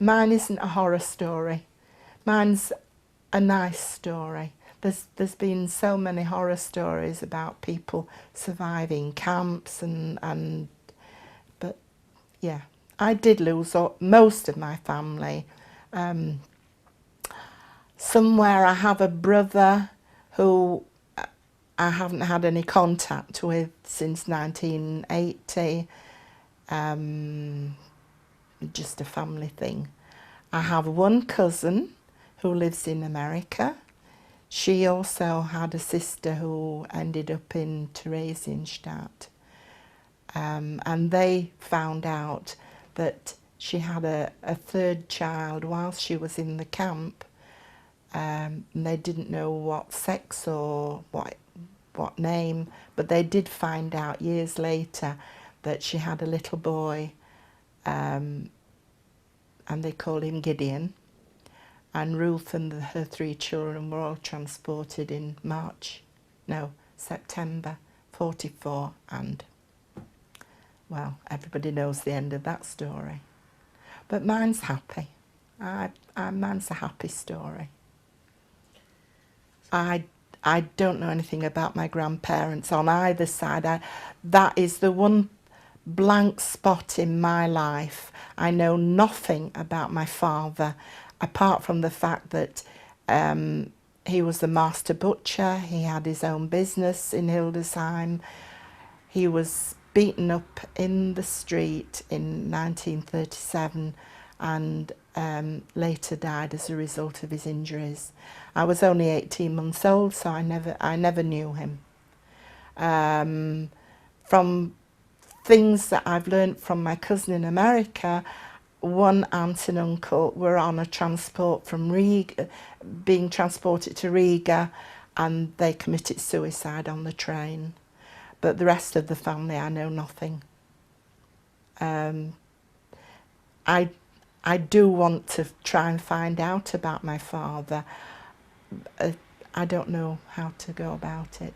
Mine isn't a horror story. Mine's a nice story. There's been so many horror stories about people surviving camps but yeah, I did lose most of my family. Somewhere I have a brother who I haven't had any contact with since 1980. Just a family thing. I have one cousin who lives in America. She also had a sister who ended up in Theresienstadt. And they found out that she had a third child whilst she was in the camp. And they didn't know what sex or what name, but they did find out years later that she had a little boy, and they called him Gideon. And Ruth and her 3 children were all transported in September 44, and well, everybody knows the end of that story. But mine's happy. Mine's a happy story. I don't know anything about my grandparents on either side. That is the one blank spot in my life. I know nothing about my father, apart from the fact that he was the master butcher. He had his own business in Hildesheim. He was beaten up in the street in 1937 and later died as a result of his injuries. I was only 18 months old, so I never knew him. From things that I've learnt from my cousin in America, one aunt and uncle were on a transport from Riga, being transported to Riga, and they committed suicide on the train. But the rest of the family, I know nothing. I do want to try and find out about my father. I don't know how to go about it.